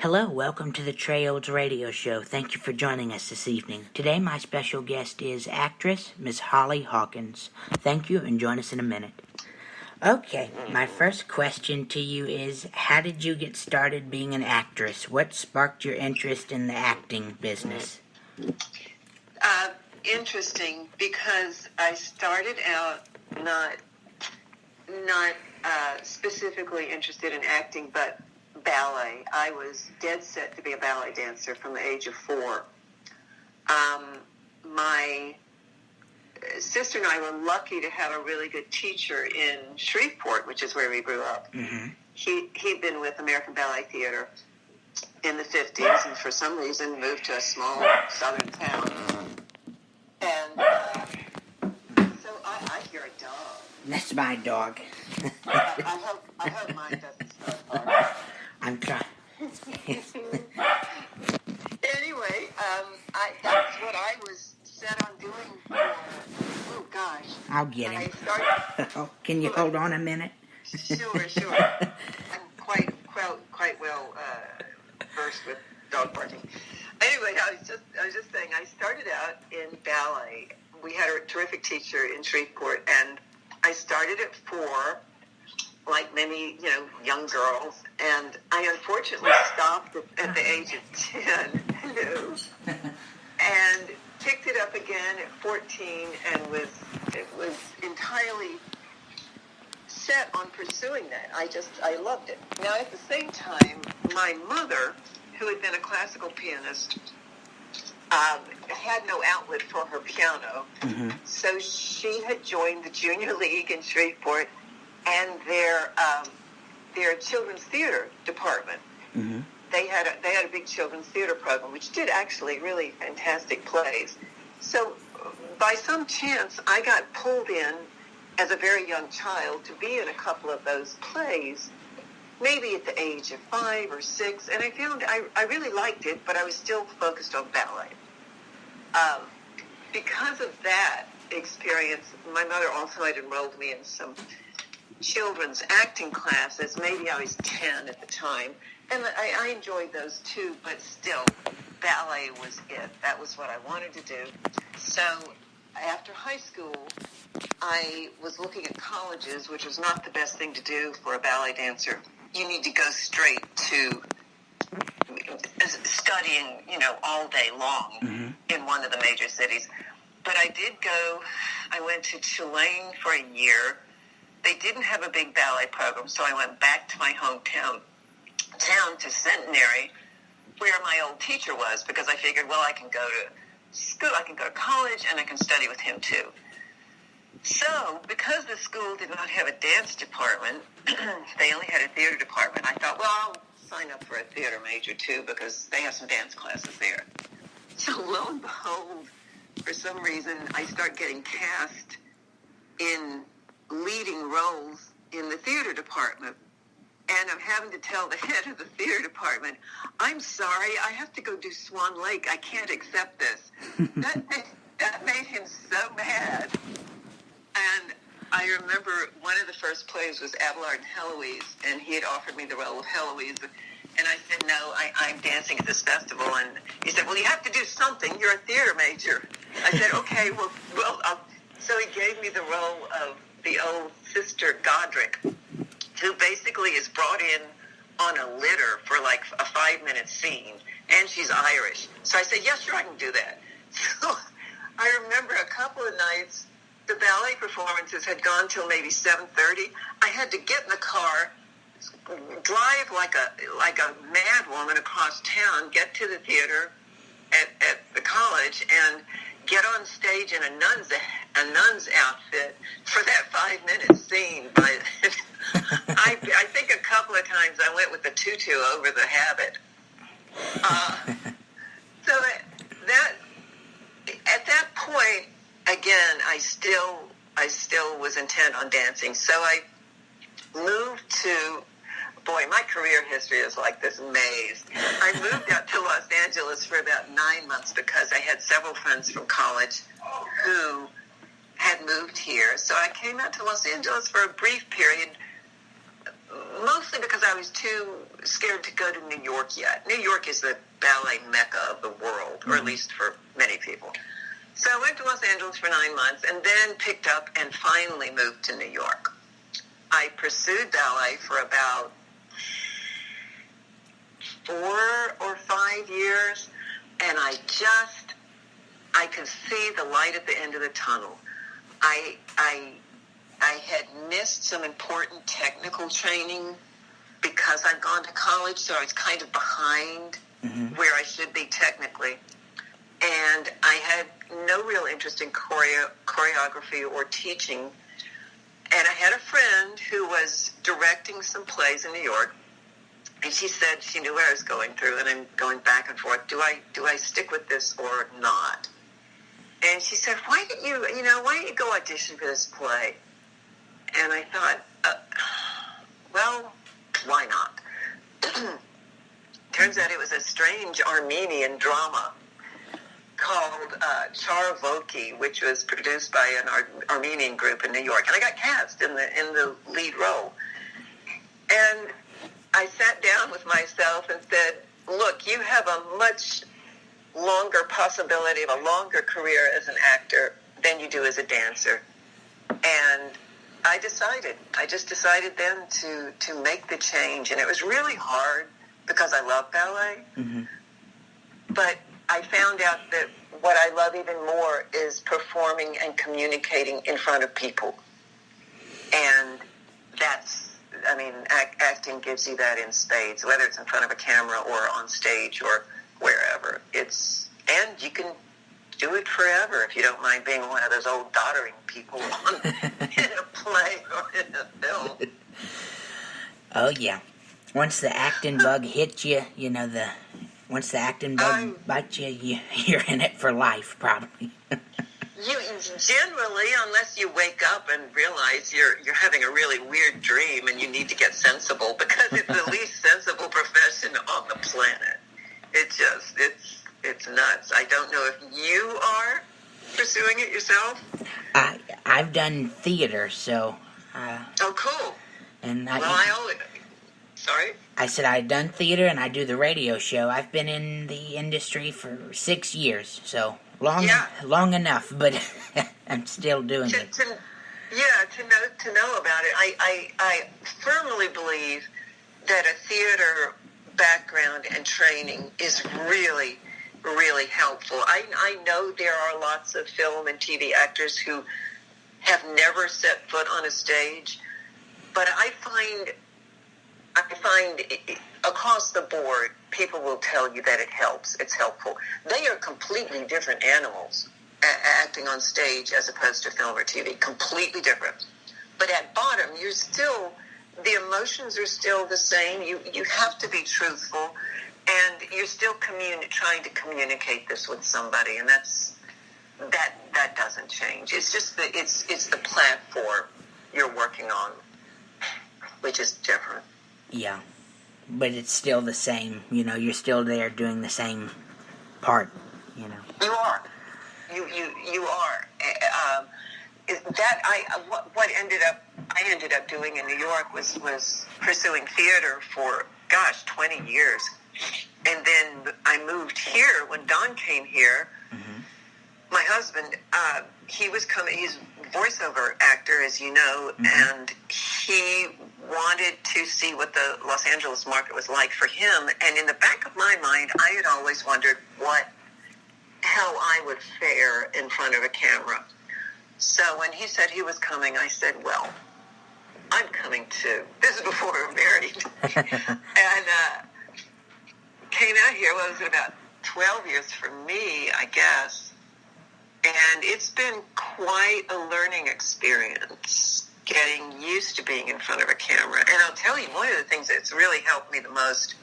Hello, welcome to the Trails Radio Show. Thank you for joining us this evening. Today my special guest is actress Miss Holly Hawkins. Thank you and join us in a minute. Okay, my first question to you is, how did you get started being an actress? What sparked your interest in the acting business? Interesting, because I started out not specifically interested in acting, but ballet. I was dead set to be a ballet dancer from the age of 4. My sister and I were lucky to have a really good teacher in Shreveport, which is where we grew up. Mm-hmm. He'd been with American Ballet Theater in the 50s, and for some reason moved to a small southern town. And so I hear a dog. That's my dog. I hope mine doesn't start barking. I'm trying. Anyway, that's what I was set on doing for, oh gosh. I'll get him. Can you hold on a minute? Sure. I'm quite well versed with dog barking. Anyway, I was just saying, I started out in ballet. We had a terrific teacher in Shreveport, and I started at 4, like many, young girls, and I unfortunately stopped at the age of 10. Hello. And picked it up again at 14, and was entirely set on pursuing that. I loved it. Now, at the same time, my mother, who had been a classical pianist, had no outlet for her piano. Mm-hmm. So she had joined the junior league in Shreveport and their children's theater department. Mm-hmm. They had a big children's theater program, which did actually really fantastic plays. So by some chance, I got pulled in as a very young child to be in a couple of those plays, maybe at the age of 5 or 6, and I found I really liked it, but I was still focused on ballet. Because of that experience, my mother also had enrolled me in some children's acting classes. Maybe I was 10 at the time, and I enjoyed those too, but still, ballet was it. That was what I wanted to do. So after high school, I was looking at colleges, which was not the best thing to do for a ballet dancer. You need to go straight to studying, all day long in one of the major cities. But I did go. I went to Tulane for a year. They didn't have a big ballet program, so I went back to my hometown to Centenary, where my old teacher was, because I figured, well, I can go to school, I can go to college, and I can study with him too. So, because the school did not have a dance department, they only had a theater department, I thought, well, I'll sign up for a theater major too, because they have some dance classes there. So, lo and behold, for some reason, I start getting cast in leading roles in the theater department. And I'm having to tell the head of the theater department, I'm sorry, I have to go do Swan Lake. I can't accept this. That made him so mad. And I remember one of the first plays was Abelard and Heloise, and he had offered me the role of Heloise. And I said, no, I'm dancing at this festival. And he said, well, you have to do something. You're a theater major. I said, okay, well. So he gave me the role of the old Sister Godric, who basically is brought in on a litter for like a 5-minute scene, and she's Irish. So I said, yes, sure, I can do that. So I remember a couple of nights, the ballet performances had gone till maybe 7:30. I had to get in the car, drive like a mad woman across town, get to the theater at the college, and get on stage in a nun's outfit for that 5-minute scene. But I think a couple of times I went with the tutu over the habit. So that at that point, again, I still was intent on dancing. So I moved to. Boy, my career history is like this maze. I moved out to Los Angeles for about 9 months because I had several friends from college who had moved here. So I came out to Los Angeles for a brief period, mostly because I was too scared to go to New York yet. New York is the ballet mecca of the world, or at least for many people. So I went to Los Angeles for 9 months and then picked up and finally moved to New York. I pursued ballet for about 4 or 5 years, and I could see the light at the end of the tunnel. I had missed some important technical training because I'd gone to college, so I was kind of behind where I should be technically. And I had no real interest in choreography or teaching. And I had a friend who was directing some plays in New York, and she said she knew what I was going through, and I'm going back and forth. Do I stick with this or not? And she said, why don't you go audition for this play? And I thought, well, why not? Turns out it was a strange Armenian drama called Charvoki, which was produced by an Armenian group in New York. And I got cast in the lead role. And I sat down with myself and said, look, you have a much longer possibility of a longer career as an actor than you do as a dancer. And I just decided then to make the change. And it was really hard because I love ballet. Mm-hmm. But I found out that what I love even more is performing and communicating in front of people. And acting gives you that in spades, whether it's in front of a camera or on stage or wherever. And you can do it forever if you don't mind being one of those old doddering people in a play or in a film. Oh, yeah. Once the acting bug hits you, once the acting bug bites you, you're in it for life, probably. You generally, unless you wake up and realize you're having a really weird dream and you need to get sensible, because it's the least sensible profession on the planet. It's nuts. I don't know if you are pursuing it yourself. I've done theater, so. Oh, cool. And Sorry? I said I'd done theater and I do the radio show. I've been in the industry for 6 years, so long enough, but I'm still doing it. To know about it, I firmly believe that a theater background and training is really, really helpful. I know there are lots of film and TV actors who have never set foot on a stage, but I find across the board, people will tell you that it helps. It's helpful. They are completely different animals acting on stage as opposed to film or TV. Completely different. But at bottom, the emotions are still the same. You have to be truthful, and you're still trying to communicate this with somebody, and that doesn't change. It's just it's the platform you're working on, which is different. Yeah, but it's still the same. You're still there doing the same part. You are. You are. What I ended up doing in New York was pursuing theater for 20 years, and then I moved here when Don came here. Mm-hmm. My husband, he was coming. He's a voiceover actor, as you know, mm-hmm. and he wanted to see what the Los Angeles market was like for him. And in the back of my mind, I had always wondered how I would fare in front of a camera. So when he said he was coming, I said, well, I'm coming too. This is before we were married. And came out here, what was it, about 12 years for me, I guess. And it's been quite a learning experience, getting used to being in front of a camera. And I'll tell you, one of the things that's really helped me the most,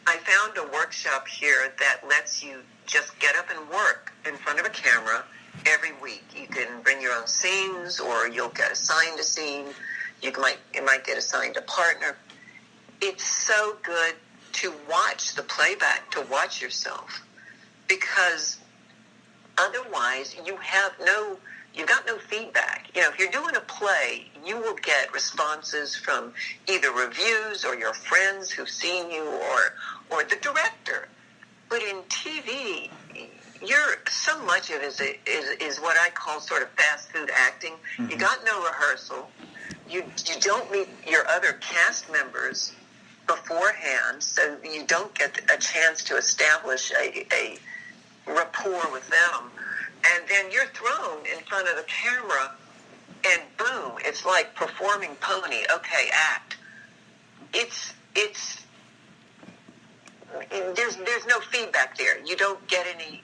I found a workshop here that lets you just get up and work in front of a camera every week. You can bring your own scenes, or you'll get assigned a scene. You might get assigned a partner. It's so good to watch the playback, to watch yourself, because otherwise you have no you've got no feedback. You know, if you're doing a play, you will get responses from either reviews or your friends who've seen you or the director. But in TV, so much of it is what I call sort of fast food acting. Mm-hmm. You got no rehearsal. You don't meet your other cast members beforehand, so you don't get a chance to establish a rapport with them. And then you're thrown in front of the camera, and boom, it's like performing pony. Okay, act. There's no feedback there. You don't get any.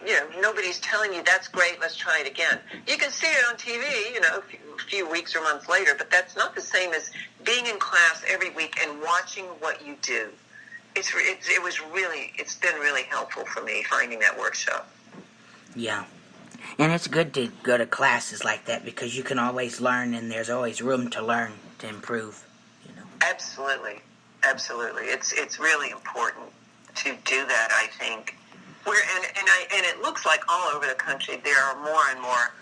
You know, nobody's telling you that's great. Let's try it again. You can see it on TV, you know, a few weeks or months later, but that's not the same as being in class every week and watching what you do. It's been really helpful for me finding that workshop. Yeah. And it's good to go to classes like that because you can always learn and there's always room to learn, to improve, you know. Absolutely. Absolutely. It's really important to do that, I think. And it looks like all over the country there are more and more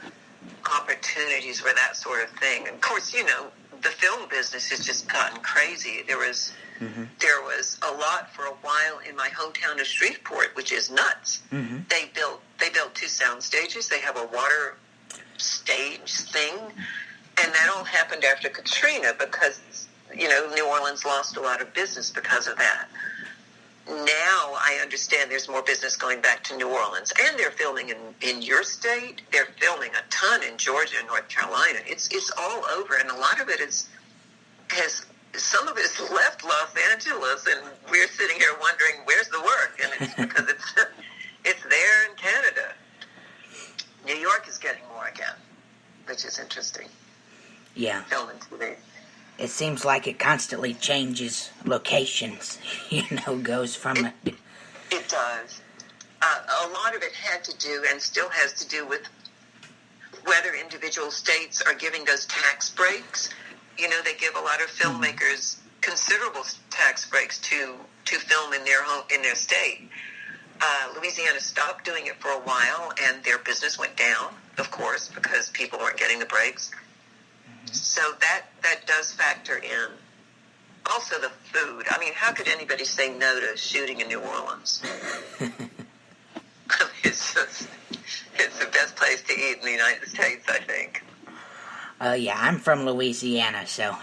opportunities for that sort of thing. And of course, you know, the film business has just gotten crazy. There was a lot for a while in my hometown of Shreveport, which is nuts. Mm-hmm. They built 2 sound stages. They have a water stage thing, and that all happened after Katrina because, you know, New Orleans lost a lot of business because of that. Now I understand there's more business going back to New Orleans, and they're filming in your state. They're filming a ton in Georgia and North Carolina. It's all over, and a lot of it some of it is left Los Angeles, and we're sitting here wondering where's the work, and it's because it's there in Canada. New York is getting more again, which is interesting. Yeah. Film and TV. It seems like it constantly changes locations, you know, goes from... It does. A lot of it had to do, and still has to do, with whether individual states are giving those tax breaks. You know, they give a lot of filmmakers considerable tax breaks to film in their state. Louisiana stopped doing it for a while, and their business went down, of course, because people weren't getting the breaks. So that does factor in. Also the food. I mean, how could anybody say no to shooting in New Orleans? It's the best place to eat in the United States, I think. Yeah, I'm from Louisiana, so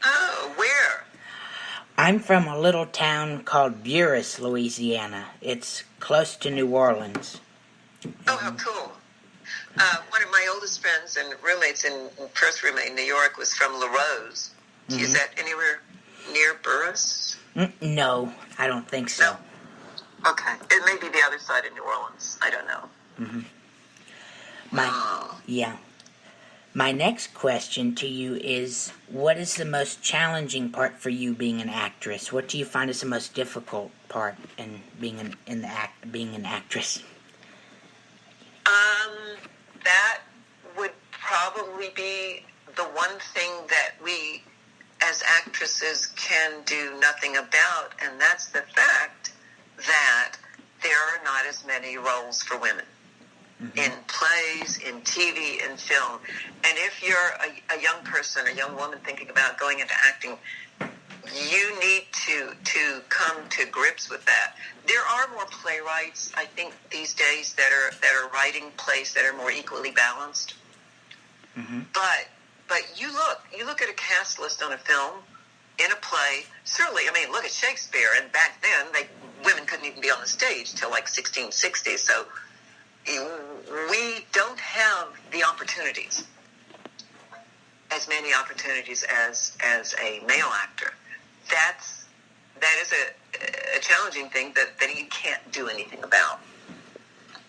Oh, where? I'm from a little town called Buras, Louisiana. It's close to New Orleans. Oh, how cool. One of my oldest friends and roommates first roommate in New York was from LaRose. Mm-hmm. Is that anywhere near Burris? No, I don't think so. No? Okay. It may be the other side of New Orleans. I don't know. Mm-hmm. My next question to you is, what is the most challenging part for you being an actress? What do you find is the most difficult part in being an actress? That would probably be the one thing that we as actresses can do nothing about, and that's the fact that there are not as many roles for women in plays, in TV, in film. And if you're a young person, a young woman thinking about going into acting, you need to come to grips with that. There are more playwrights, I think, these days that are writing plays that are more equally balanced. Mm-hmm. But you look at a cast list on a film, in a play. Certainly, I mean, look at Shakespeare, and back then women couldn't even be on the stage till like 1660. So we don't have the opportunities, as many opportunities as a male actor. That is a challenging thing that you can't do anything about.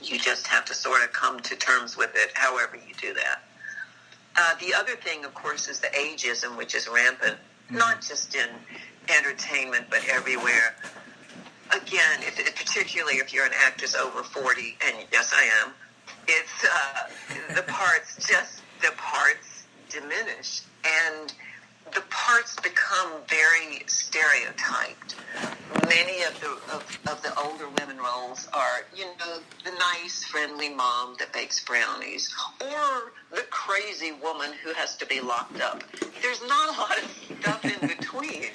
You just have to sort of come to terms with it, however you do that. The other thing, of course, is the ageism, which is rampant, not just in entertainment, but everywhere. Again, particularly if you're an actress over 40, and yes, I am, it's the parts diminish, and the parts parts become very stereotyped. Many of the older women roles are, the nice, friendly mom that bakes brownies, or the crazy woman who has to be locked up. There's not a lot of stuff in between.